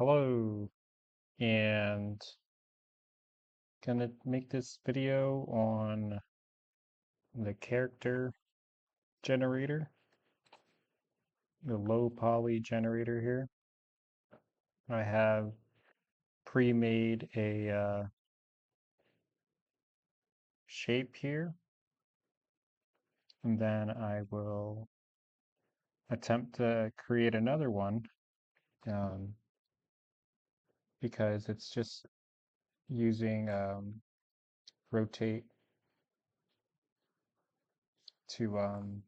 Hello, and gonna make this video on the character generator, the low poly generator here. I have pre-made a shape here, and then I will attempt to create another one um, because it's just using rotate to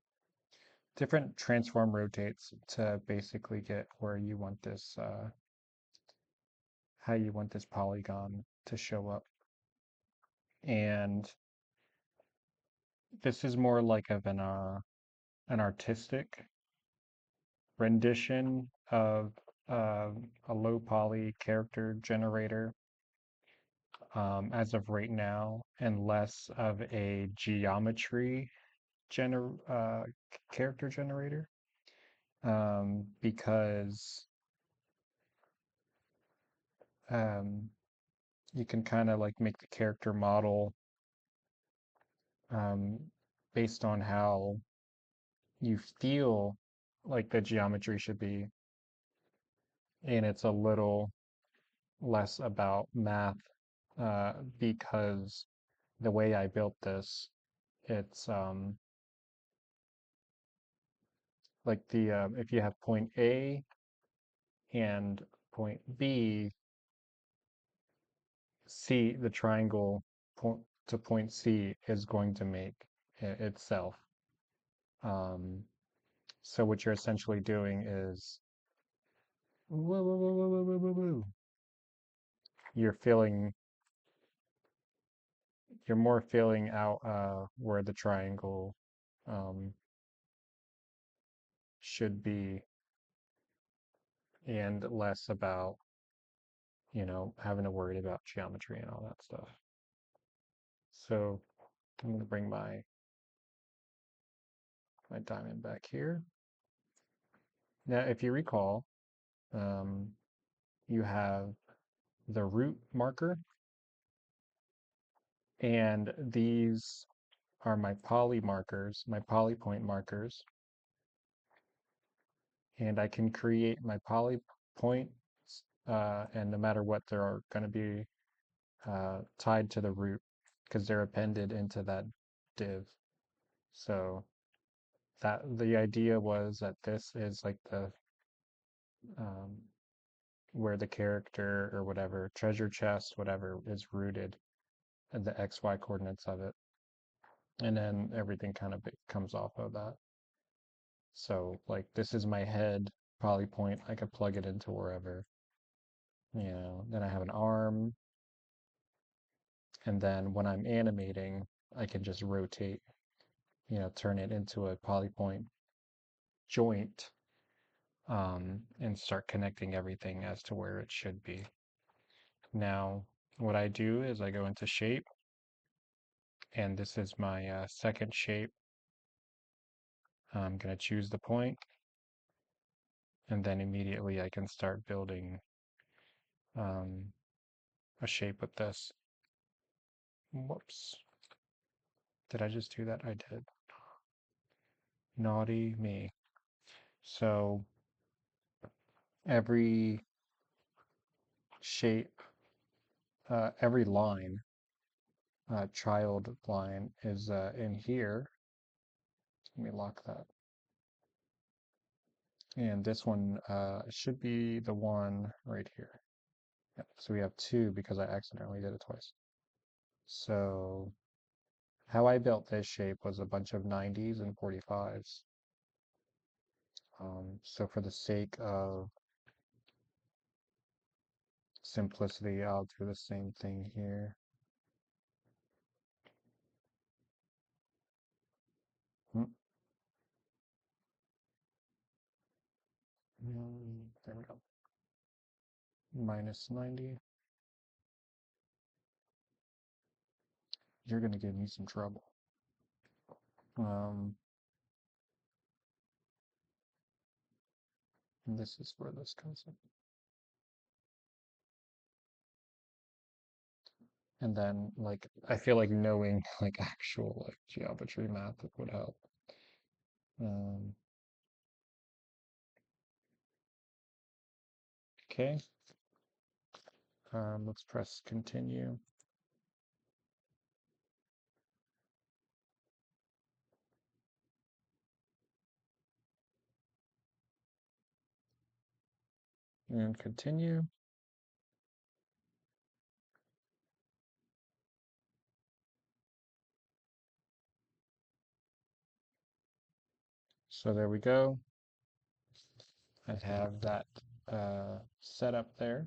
different transform rotates to basically get where you want this, how you want this polygon to show up. And this is more like of an artistic rendition of a low poly character generator as of right now, and less of a geometry character generator because um, you can kind of like make the character model um, based on how you feel like the geometry should be, and it's a little less about math because the way I built this, it's like the if you have point A and point B, C, the triangle point to point C is going to make itself. Um, so what you're essentially doing is whoa, whoa, whoa, whoa, whoa, whoa, whoa. You're feeling you're more filling out where the triangle um, should be, and less about, having to worry about geometry and all that stuff. So I'm going to bring my diamond back here. Now, if you recall, um, you have the root marker, and these are my poly markers, my poly point markers, and I can create my poly points, and no matter what, they're going to be tied to the root because they're appended into that div. So that the idea was that this is like the um, where the character or whatever treasure chest, whatever, is rooted, and the XY coordinates of it, and then everything kind of comes off of that. So like this is my head poly point. I could plug it into wherever. Then I have an arm, and then when I'm animating, I can just rotate, turn it into a polypoint joint, and start connecting everything as to where it should be. Now, what I do is I go into shape, and this is my second shape. I'm going to choose the point, and then immediately I can start building um, a shape with this. Whoops. Did I just do that? I did. Naughty me. So every shape, every line, child line is in here. Let me lock that. And this one should be the one right here. Yep. So we have two because I accidentally did it twice. So how I built this shape was a bunch of 90s and 45s. So for the sake of simplicity, I'll do the same thing here. There we go. Minus 90. You're going to give me some trouble. And this is where this comes in. And then like I feel like knowing like actual like geometry math would help. Um, okay. Let's press continue and continue. So there we go. I have that set up there.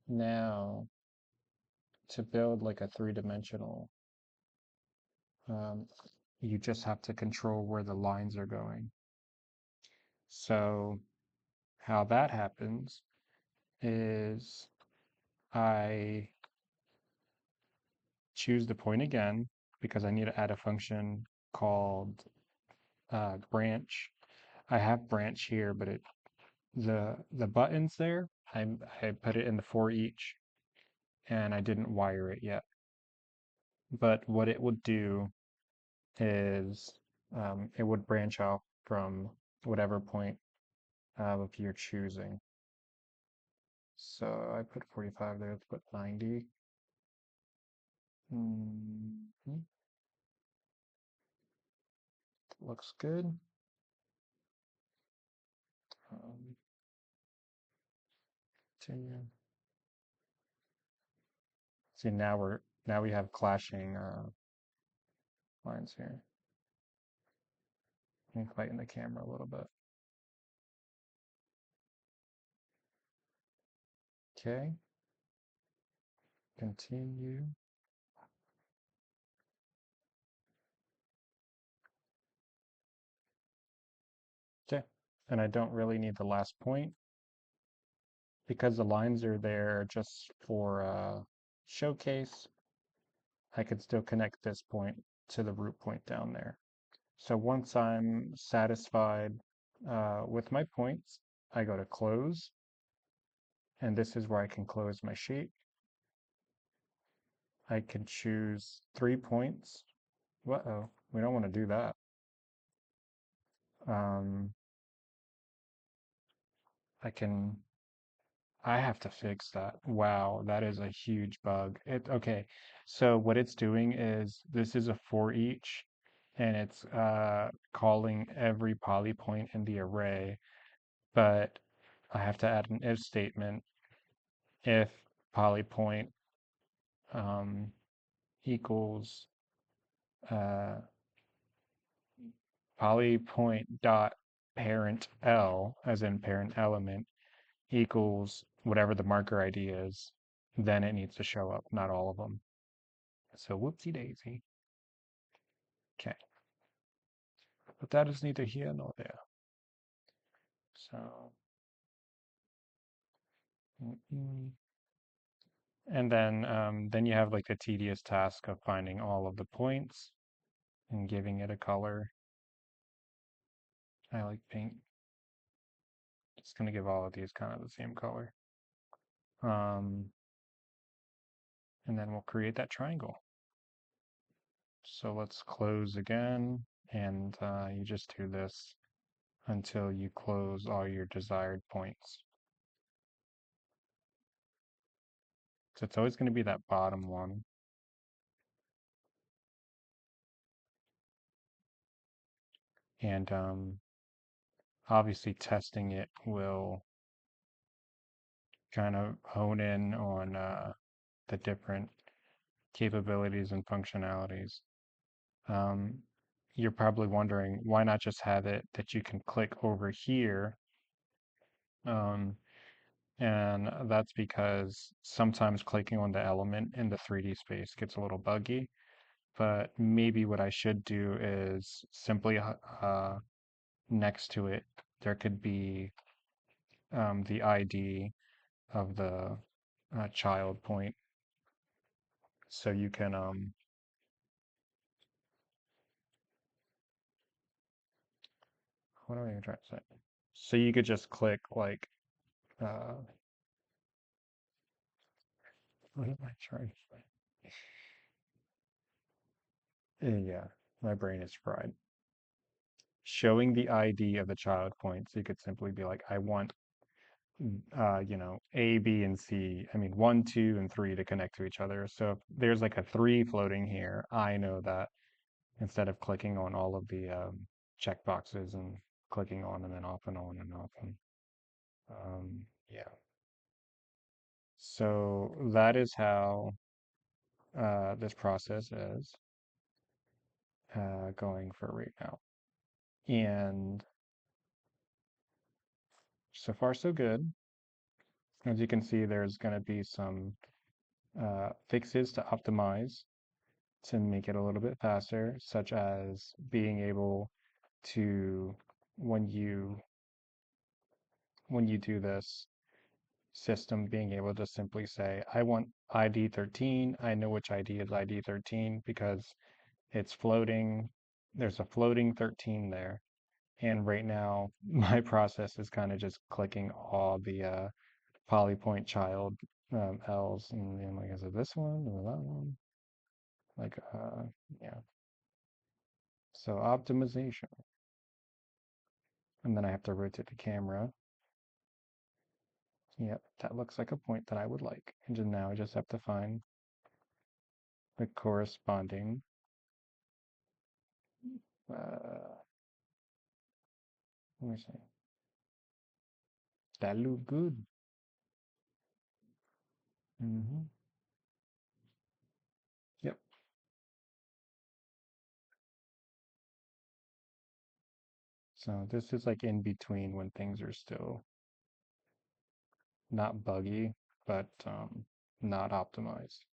Now to build like a three-dimensional, um, you just have to control where the lines are going. So how that happens is I choose the point again because I need to add a function called branch. I have branch here, but the buttons there, I put it in the for each and I didn't wire it yet. But what it would do is it would branch off from whatever point of your choosing. So I put 45 there, let's put 90. Mhm. Looks good. Um, Continue. See, now we have clashing lines here. Let me lighten the camera a little bit. Okay, continue. Okay, and I don't really need the last point because the lines are there just for showcase. I could still connect this point to the root point down there. So once I'm satisfied with my points, I go to close, and this is where I can close my sheet. I can choose 3 points. Uh-oh, we don't want to do that. Um, I have to fix that. Wow, that is a huge bug. Okay, so what it's doing is this is a for each, and it's calling every poly point in the array, but I have to add an if statement if poly point um, equals uh, poly point dot parent L, as in parent element, equals whatever the marker ID is, then it needs to show up, not all of them. So whoopsie daisy. Okay. But that is neither here nor there. So, and then you have like the tedious task of finding all of the points and giving it a color. I like pink. It's gonna give all of these kind of the same color. And then we'll create that triangle. So let's close again, and you just do this until you close all your desired points. So it's always going to be that bottom one. And obviously testing it will kind of hone in on the different capabilities and functionalities. Um, you're probably wondering why not just have it that you can click over here, um, and that's because sometimes clicking on the element in the 3D space gets a little buggy. But maybe what I should do is simply next to it, there could be the ID of the child point. So you can, what am I even trying to say? So you could just click like, uh, What am I trying to find? Yeah, my brain is fried. Showing the ID of the child point, so you could simply be like, I want, A, B, and C. I mean, one, two, and three to connect to each other. So if there's like a three floating here, I know that instead of clicking on all of the check boxes and clicking on and then off and on and off. And yeah. So that is how this process is going for right now. And so far, so good. As you can see, there's going to be some fixes to optimize to make it a little bit faster, such as being able to, when you do this system, being able to simply say, I want ID 13. I know which ID is ID 13 because it's floating. There's a floating 13 there. And right now, my process is kind of just clicking all the polypoint child L's and being like, is it this one or that one? Like, yeah. So optimization. And then I have to rotate the camera. Yep, that looks like a point that I would like. And just now I just have to find the corresponding. Uh, Let me see. That look good. Hmm. Yep. So this is like in between when things are still not buggy, but not optimized.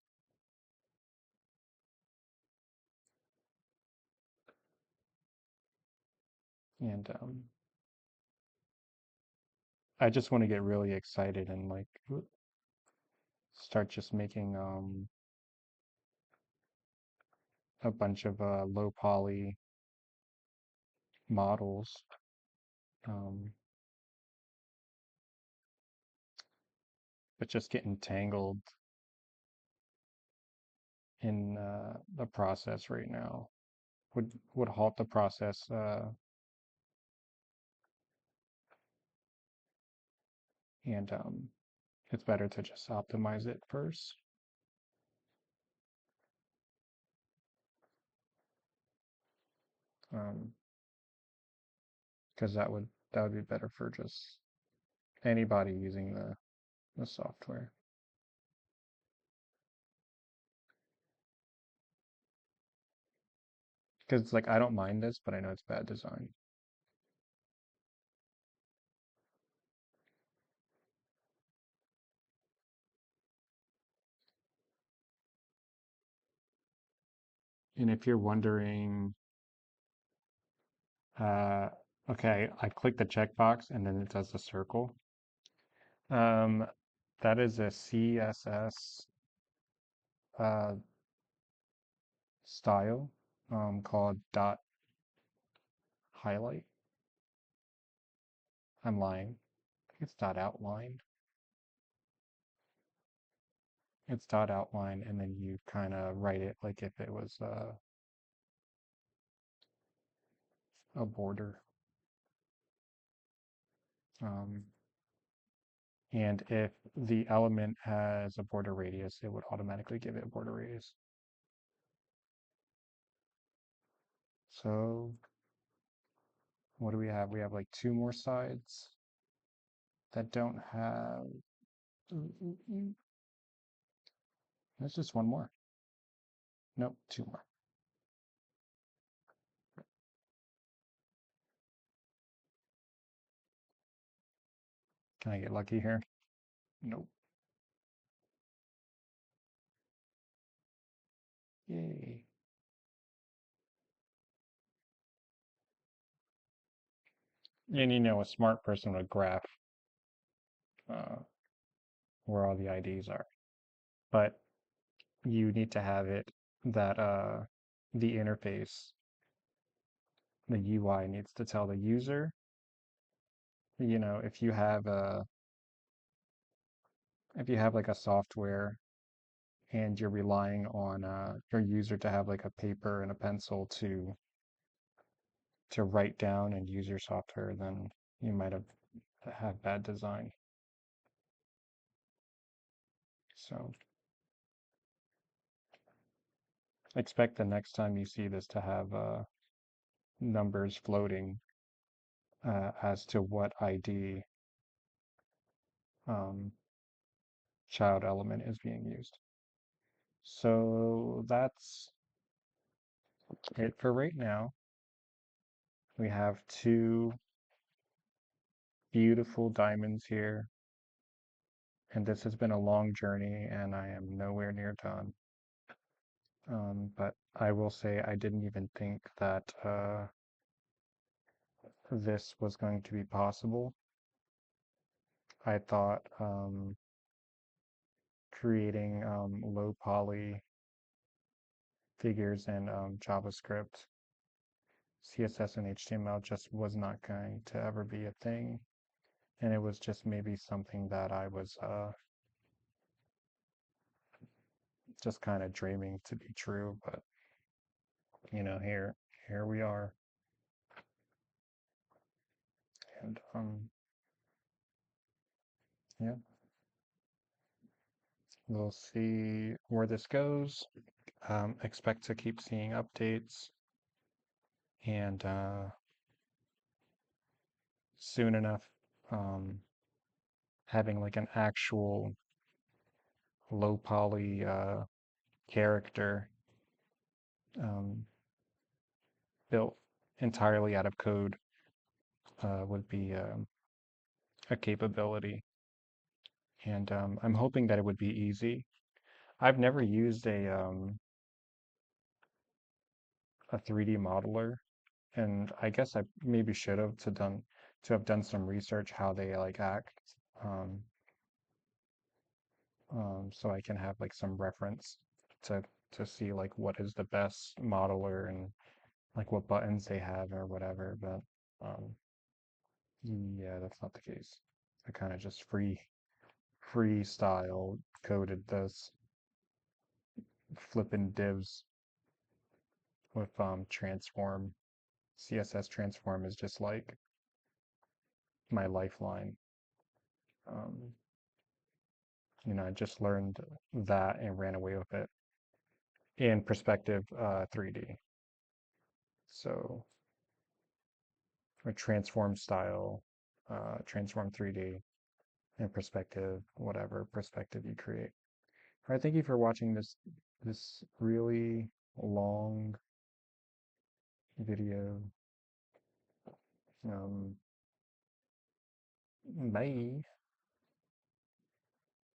And I just want to get really excited and like start just making a bunch of low poly models, um, but just getting tangled in the process right now would halt the process, and it's better to just optimize it first, because that would be better for just anybody using the software. Because like I don't mind this, but I know it's bad design. And if you're wondering, uh, okay, I click the checkbox and then it does the circle. Um, that is a CSS uh, style called dot highlight. I'm lying. I think it's dot outline. It's dot outline, and then you kind of write it like if it was a border. Um, and if the element has a border radius, it would automatically give it a border radius. So what do we have? We have like two more sides that don't have. There's just one more. Nope, two more. Can I get lucky here? Nope. Yay. And a smart person would graph uh, where all the IDs are. But you need to have it that the interface, the UI needs to tell the user, if you have like a software and you're relying on your user to have like a paper and a pencil to write down and use your software, then you might have bad design. So expect the next time you see this to have numbers floating as to what ID um, child element is being used. So that's it for right now. We have two beautiful diamonds here, and this has been a long journey, and I am nowhere near done. But I will say I didn't even think that this was going to be possible. I thought creating low poly figures in JavaScript, CSS, and HTML just was not going to ever be a thing. And it was just maybe something that I was just kind of dreaming to be true. But you know, here we are, and yeah, we'll see where this goes. Expect to keep seeing updates, and soon enough, um, having like an actual low poly character um, built entirely out of code would be a capability. And I'm hoping that it would be easy. I've never used a 3D modeler, and I guess I maybe should have to have done some research how they like act, um, so I can have like some reference to to see like what is the best modeler and like what buttons they have or whatever. But yeah, that's not the case. I kind of just freestyle coded this flipping divs with transform. CSS transform is just like my lifeline. Um, you know, I just learned that and ran away with it in Perspective 3D. So a transform style, transform 3D, and perspective, whatever perspective you create. All right, thank you for watching this really long video. Bye.